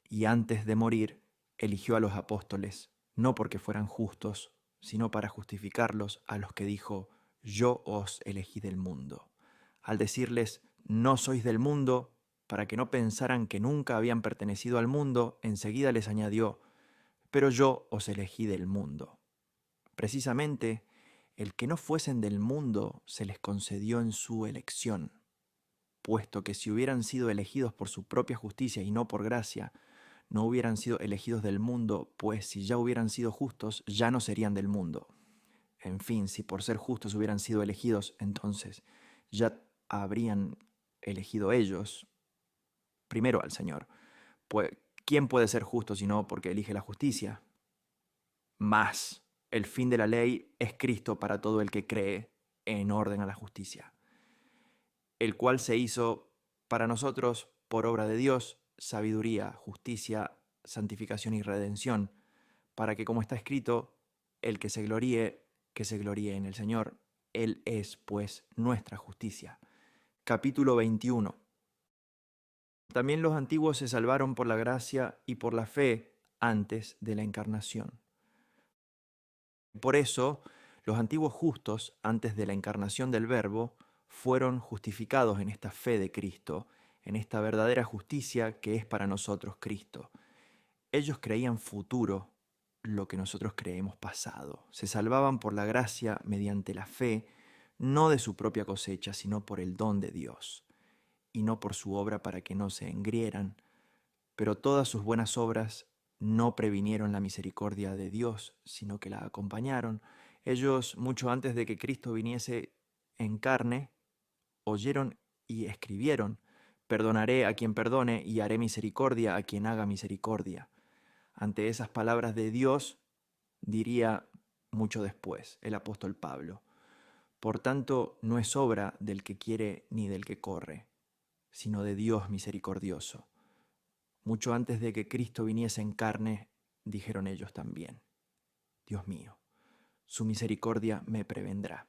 Y antes de morir, eligió a los apóstoles, no porque fueran justos, sino para justificarlos a los que dijo, yo os elegí del mundo. Al decirles, no sois del mundo, para que no pensaran que nunca habían pertenecido al mundo, enseguida les añadió, pero yo os elegí del mundo. Precisamente, el que no fuesen del mundo se les concedió en su elección, puesto que si hubieran sido elegidos por su propia justicia y no por gracia, no hubieran sido elegidos del mundo, pues si ya hubieran sido justos, ya no serían del mundo. En fin, si por ser justos hubieran sido elegidos, entonces ya habrían elegido ellos primero al Señor. Pues, ¿quién puede ser justo si no porque elige la justicia? Mas el fin de la ley es Cristo para todo el que cree en orden a la justicia, el cual se hizo para nosotros por obra de Dios, sabiduría, justicia, santificación y redención, para que, como está escrito, el que se gloríe en el Señor. Él es, pues, nuestra justicia. Capítulo 21. También los antiguos se salvaron por la gracia y por la fe antes de la encarnación. Por eso, los antiguos justos, antes de la encarnación del Verbo, fueron justificados en esta fe de Cristo, en esta verdadera justicia que es para nosotros Cristo. Ellos creían futuro lo que nosotros creemos pasado. Se salvaban por la gracia mediante la fe, no de su propia cosecha, sino por el don de Dios, y no por su obra para que no se engrieran. Pero todas sus buenas obras no previnieron la misericordia de Dios, sino que la acompañaron. Ellos, mucho antes de que Cristo viniese en carne, oyeron y escribieron, perdonaré a quien perdone y haré misericordia a quien haga misericordia. Ante esas palabras de Dios, diría mucho después el apóstol Pablo, por tanto, no es obra del que quiere ni del que corre, sino de Dios misericordioso. Mucho antes de que Cristo viniese en carne, dijeron ellos también, Dios mío, su misericordia me prevendrá.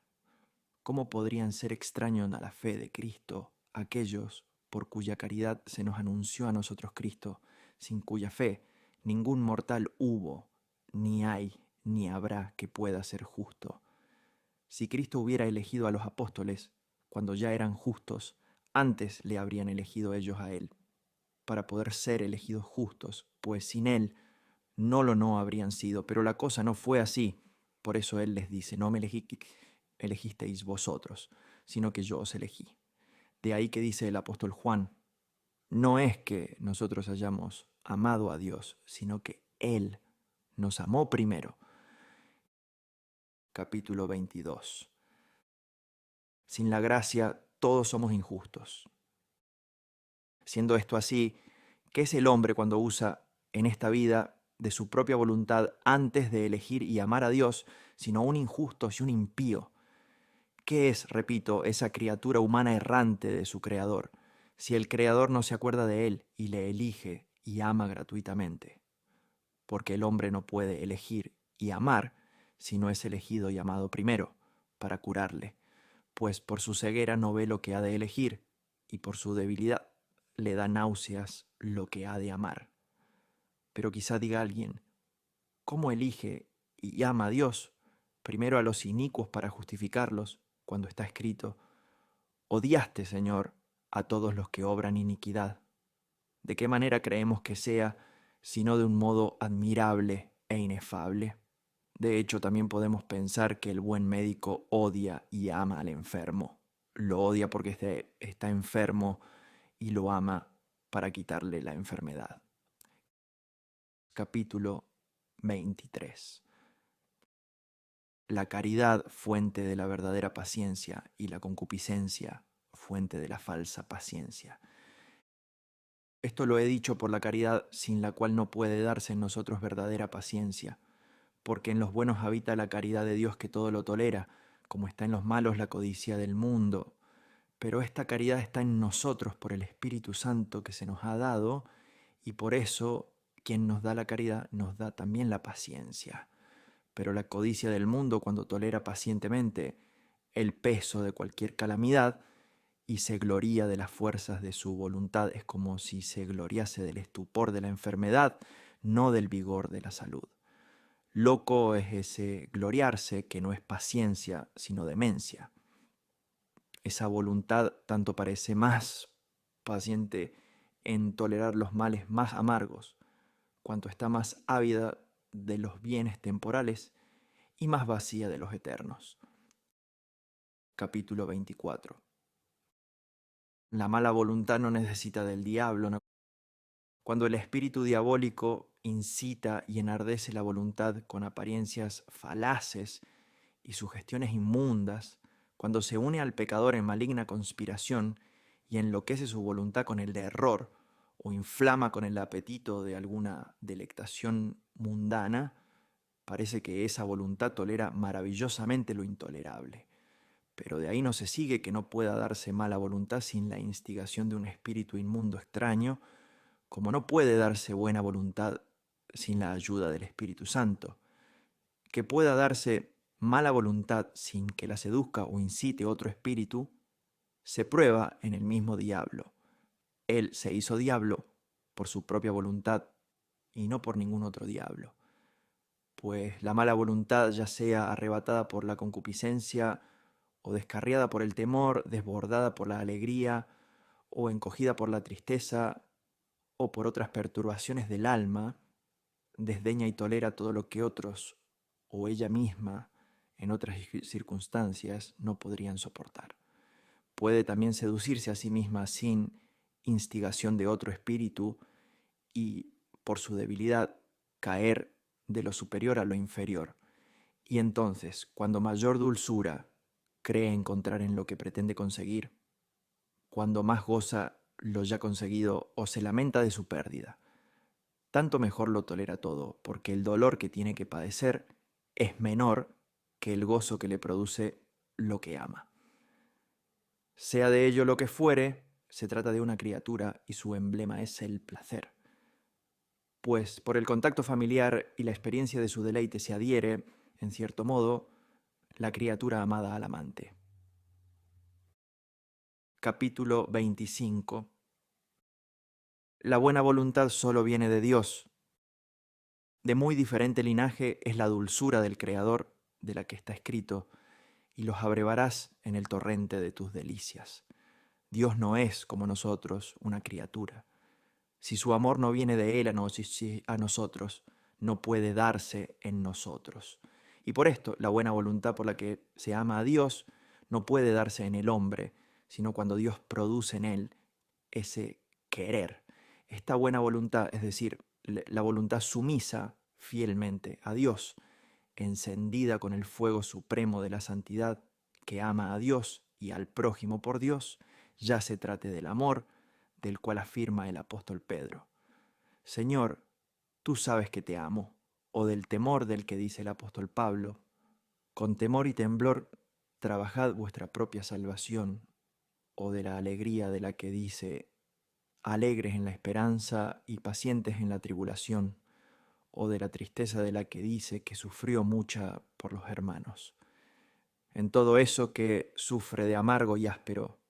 ¿Cómo podrían ser extraños a la fe de Cristo aquellos por cuya caridad se nos anunció a nosotros Cristo, sin cuya fe ningún mortal hubo, ni hay, ni habrá que pueda ser justo? Si Cristo hubiera elegido a los apóstoles, cuando ya eran justos, antes le habrían elegido ellos a Él, para poder ser elegidos justos, pues sin Él no habrían sido. Pero la cosa no fue así. Por eso Él les dice, no me elegisteis vosotros, sino que yo os elegí. De ahí que dice el apóstol Juan, no es que nosotros hayamos amado a Dios, sino que Él nos amó primero. Capítulo 22. Sin la gracia todos somos injustos. Siendo esto así, ¿qué es el hombre cuando usa en esta vida de su propia voluntad antes de elegir y amar a Dios, sino un injusto y un impío. ¿Qué es, repito, esa criatura humana errante de su Creador, si el Creador no se acuerda de él y le elige y ama gratuitamente? Porque el hombre no puede elegir y amar si no es elegido y amado primero, para curarle, pues por su ceguera no ve lo que ha de elegir, y por su debilidad le da náuseas lo que ha de amar. Pero quizá diga alguien, ¿cómo elige y ama a Dios? Primero a los inicuos para justificarlos, cuando está escrito, odiaste, Señor, a todos los que obran iniquidad. ¿De qué manera creemos que sea, sino de un modo admirable e inefable? De hecho, también podemos pensar que el buen médico odia y ama al enfermo. Lo odia porque está enfermo y lo ama para quitarle la enfermedad. Capítulo 23. La caridad, fuente de la verdadera paciencia, y la concupiscencia, fuente de la falsa paciencia. Esto lo he dicho por la caridad, sin la cual no puede darse en nosotros verdadera paciencia, porque en los buenos habita la caridad de Dios que todo lo tolera, como está en los malos la codicia del mundo. Pero esta caridad está en nosotros por el Espíritu Santo que se nos ha dado, y por eso quien nos da la caridad nos da también la paciencia. Pero la codicia del mundo, cuando tolera pacientemente el peso de cualquier calamidad y se gloría de las fuerzas de su voluntad, es como si se gloriase del estupor de la enfermedad, no del vigor de la salud. Loco es ese gloriarse que no es paciencia, sino demencia. Esa voluntad tanto parece más paciente en tolerar los males más amargos, cuanto está más ávida de los bienes temporales y más vacía de los eternos. Capítulo 24. La mala voluntad no necesita del diablo. Cuando el espíritu diabólico incita y enardece la voluntad con apariencias falaces y sugestiones inmundas, cuando se une al pecador en maligna conspiración y enloquece su voluntad con el de error o inflama con el apetito de alguna delectación mundana, parece que esa voluntad tolera maravillosamente lo intolerable. Pero de ahí no se sigue que no pueda darse mala voluntad sin la instigación de un espíritu inmundo extraño, como no puede darse buena voluntad sin la ayuda del Espíritu Santo. Que pueda darse mala voluntad sin que la seduzca o incite otro espíritu, se prueba en el mismo diablo. Él se hizo diablo por su propia voluntad y no por ningún otro diablo. Pues la mala voluntad, ya sea arrebatada por la concupiscencia, o descarriada por el temor, desbordada por la alegría, o encogida por la tristeza, o por otras perturbaciones del alma, desdeña y tolera todo lo que otros, o ella misma, en otras circunstancias, no podrían soportar. Puede también seducirse a sí misma sin instigación de otro espíritu y, por su debilidad, caer de lo superior a lo inferior. Y entonces, cuando mayor dulzura cree encontrar en lo que pretende conseguir, cuando más goza lo ya conseguido o se lamenta de su pérdida, tanto mejor lo tolera todo, porque el dolor que tiene que padecer es menor que el gozo que le produce lo que ama. Sea de ello lo que fuere, se trata de una criatura y su emblema es el placer. Pues por el contacto familiar y la experiencia de su deleite se adhiere, en cierto modo, la criatura amada al amante. Capítulo 25. La buena voluntad solo viene de Dios. De muy diferente linaje es la dulzura del Creador, de la que está escrito, y los abrevarás en el torrente de tus delicias. Dios no es, como nosotros, una criatura. Si su amor no viene de Él a nosotros, no puede darse en nosotros. Y por esto, la buena voluntad por la que se ama a Dios no puede darse en el hombre, sino cuando Dios produce en él ese querer. Esta buena voluntad, es decir, la voluntad sumisa fielmente a Dios, encendida con el fuego supremo de la santidad que ama a Dios y al prójimo por Dios, ya se trate del amor, del cual afirma el apóstol Pedro: Señor, tú sabes que te amo, o del temor del que dice el apóstol Pablo, con temor y temblor trabajad vuestra propia salvación, o de la alegría de la que dice, alegres en la esperanza y pacientes en la tribulación, o de la tristeza de la que dice que sufrió mucha por los hermanos. En todo eso que sufre de amargo y áspero,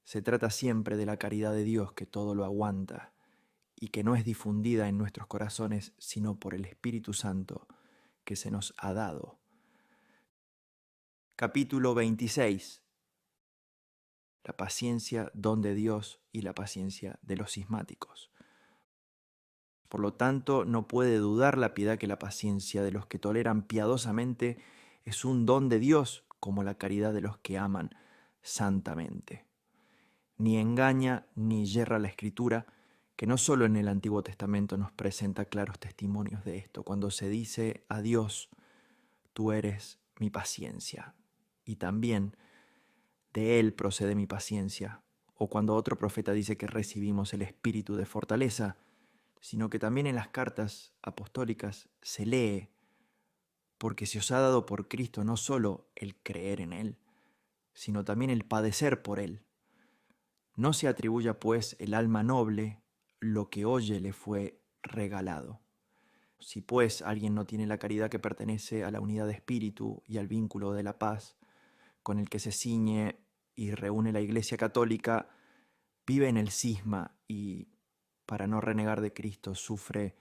se trata siempre de la caridad de Dios que todo lo aguanta y que no es difundida en nuestros corazones sino por el Espíritu Santo que se nos ha dado. Capítulo 26. La paciencia, don de Dios, y la paciencia de los cismáticos. Por lo tanto, no puede dudar la piedad que la paciencia de los que toleran piadosamente es un don de Dios, como la caridad de los que aman santamente. Ni engaña ni yerra la Escritura, que no solo en el Antiguo Testamento nos presenta claros testimonios de esto, cuando se dice a Dios, tú eres mi paciencia, y también de Él procede mi paciencia, o cuando otro profeta dice que recibimos el espíritu de fortaleza, sino que también en las cartas apostólicas se lee, porque se os ha dado por Cristo no solo el creer en Él, sino también el padecer por Él. No se atribuya pues el alma noble lo que oye le fue regalado. Si pues alguien no tiene la caridad que pertenece a la unidad de espíritu y al vínculo de la paz, con el que se ciñe y reúne la Iglesia Católica, vive en el cisma y, para no renegar de Cristo, sufre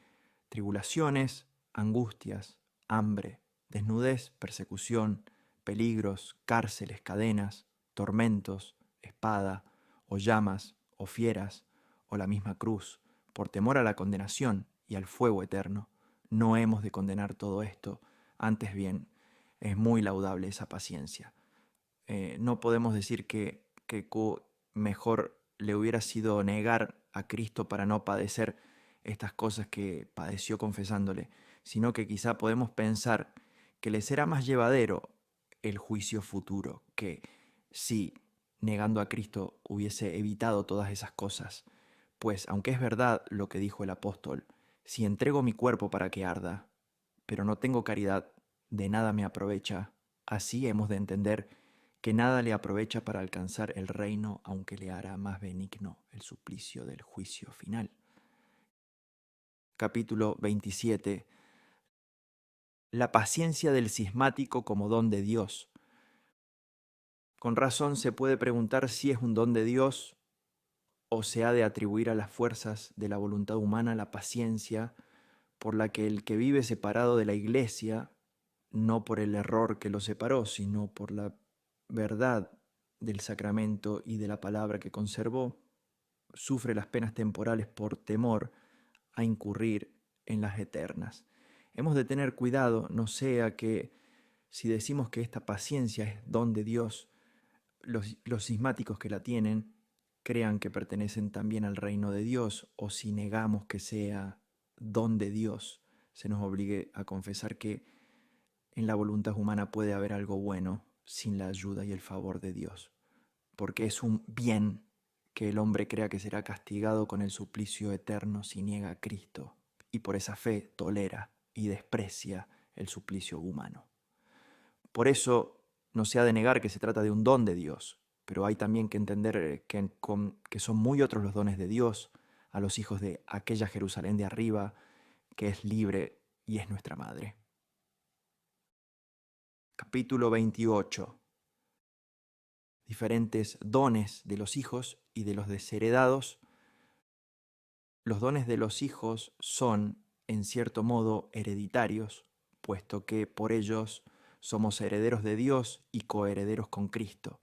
tribulaciones, angustias, hambre, desnudez, persecución, peligros, cárceles, cadenas, tormentos, espada, o llamas, o fieras, o la misma cruz, por temor a la condenación y al fuego eterno. No hemos de condenar todo esto, antes bien, es muy laudable esa paciencia. No podemos decir que mejor le hubiera sido negar a Cristo para no padecer estas cosas que padeció confesándole, sino que quizá podemos pensar que le será más llevadero el juicio futuro, que si negando a Cristo hubiese evitado todas esas cosas. Pues aunque es verdad lo que dijo el apóstol, si entrego mi cuerpo para que arda, pero no tengo caridad, de nada me aprovecha. Así hemos de entender que nada le aprovecha para alcanzar el reino, aunque le hará más benigno el suplicio del juicio final. Capítulo 27. La paciencia del cismático como don de Dios. Con razón se puede preguntar si es un don de Dios o se ha de atribuir a las fuerzas de la voluntad humana la paciencia por la que el que vive separado de la Iglesia, no por el error que lo separó, sino por la verdad del sacramento y de la palabra que conservó, sufre las penas temporales por temor a incurrir en las eternas. Hemos de tener cuidado, no sea que si decimos que esta paciencia es don de Dios, los cismáticos que la tienen crean que pertenecen también al reino de Dios, o si negamos que sea don de Dios, se nos obligue a confesar que en la voluntad humana puede haber algo bueno sin la ayuda y el favor de Dios, porque es un bien que el hombre crea que será castigado con el suplicio eterno si niega a Cristo, y por esa fe tolera y desprecia el suplicio humano. Por eso no se ha de negar que se trata de un don de Dios, pero hay también que entender que son muy otros los dones de Dios a los hijos de aquella Jerusalén de arriba, que es libre y es nuestra madre. Capítulo 28. Diferentes dones de los hijos y de los desheredados. Los dones de los hijos son, en cierto modo, hereditarios, puesto que por ellos somos herederos de Dios y coherederos con Cristo.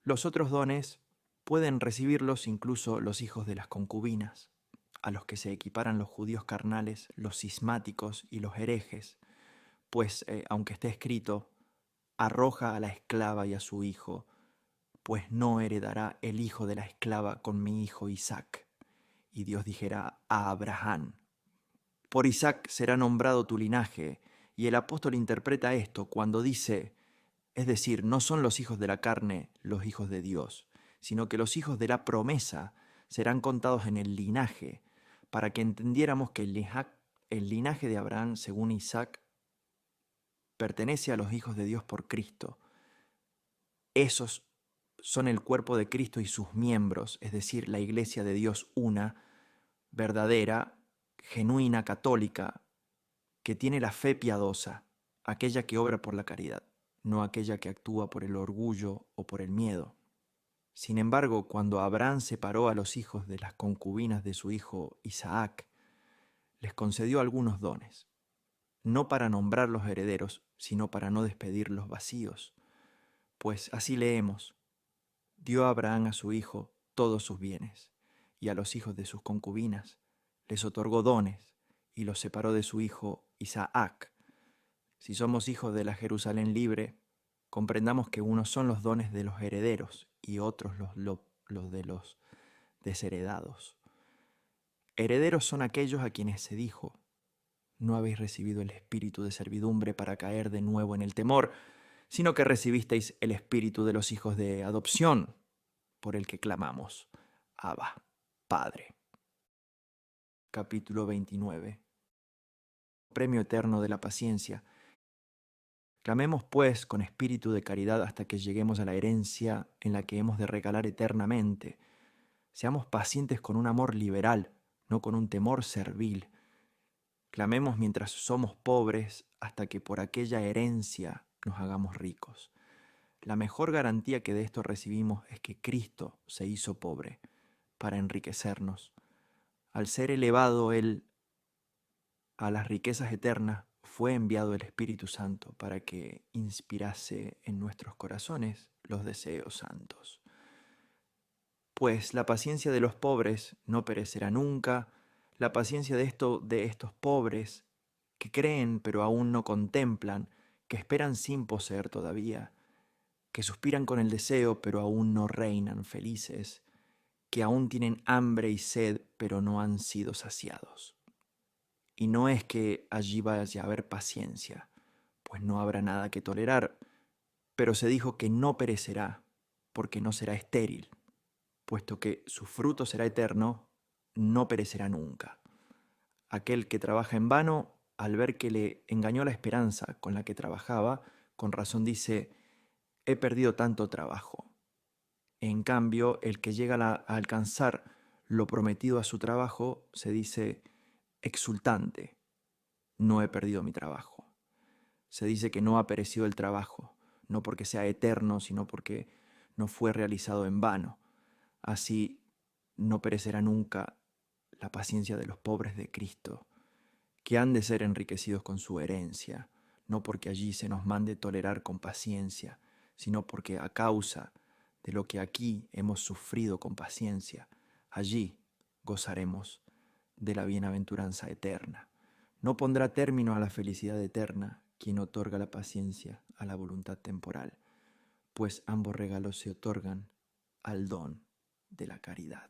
Los otros dones pueden recibirlos incluso los hijos de las concubinas, a los que se equiparan los judíos carnales, los cismáticos y los herejes, pues, aunque esté escrito, arroja a la esclava y a su hijo, pues no heredará el hijo de la esclava con mi hijo Isaac. Y Dios dijera a Abraham, por Isaac será nombrado tu linaje. Y el apóstol interpreta esto cuando dice, es decir, no son los hijos de la carne los hijos de Dios, sino que los hijos de la promesa serán contados en el linaje, para que entendiéramos que el el linaje de Abraham, según Isaac, pertenece a los hijos de Dios por Cristo. Esos son el cuerpo de Cristo y sus miembros, es decir, la iglesia de Dios una, verdadera, genuina, católica, que tiene la fe piadosa, aquella que obra por la caridad, no aquella que actúa por el orgullo o por el miedo. Sin embargo, cuando Abraham separó a los hijos de las concubinas de su hijo Isaac, les concedió algunos dones, no para nombrar los herederos, sino para no despedir los vacíos. Pues así leemos: dio a Abraham a su hijo todos sus bienes, y a los hijos de sus concubinas les otorgó dones, y los separó de su hijo Isaac. Si somos hijos de la Jerusalén libre, comprendamos que unos son los dones de los herederos y otros los de los desheredados. Herederos son aquellos a quienes se dijo: no habéis recibido el espíritu de servidumbre para caer de nuevo en el temor, sino que recibisteis el espíritu de los hijos de adopción, por el que clamamos: Abba, Padre. Capítulo 29. Premio eterno de la paciencia. Clamemos pues con espíritu de caridad hasta que lleguemos a la herencia en la que hemos de regalar eternamente. Seamos pacientes con un amor liberal, no con un temor servil. Clamemos mientras somos pobres hasta que por aquella herencia nos hagamos ricos. La mejor garantía que de esto recibimos es que Cristo se hizo pobre para enriquecernos. Al ser elevado Él a las riquezas eternas, fue enviado el Espíritu Santo para que inspirase en nuestros corazones los deseos santos. Pues la paciencia de los pobres no perecerá nunca, la paciencia de estos pobres que creen pero aún no contemplan, que esperan sin poseer todavía, que suspiran con el deseo pero aún no reinan felices, que aún tienen hambre y sed pero no han sido saciados. Y no es que allí vaya a haber paciencia, pues no habrá nada que tolerar, pero se dijo que no perecerá, porque no será estéril, puesto que su fruto será eterno, no perecerá nunca. Aquel que trabaja en vano, al ver que le engañó la esperanza con la que trabajaba, con razón dice: he perdido tanto trabajo. En cambio, el que llega a alcanzar lo prometido a su trabajo se dice exultante: no he perdido mi trabajo. Se dice que no ha perecido el trabajo, no porque sea eterno, sino porque no fue realizado en vano. Así no perecerá nunca la paciencia de los pobres de Cristo, que han de ser enriquecidos con su herencia, no porque allí se nos mande tolerar con paciencia, sino porque a causa de lo que aquí hemos sufrido con paciencia, allí gozaremos de la bienaventuranza eterna. No pondrá término a la felicidad eterna quien otorga la paciencia a la voluntad temporal, pues ambos regalos se otorgan al don de la caridad.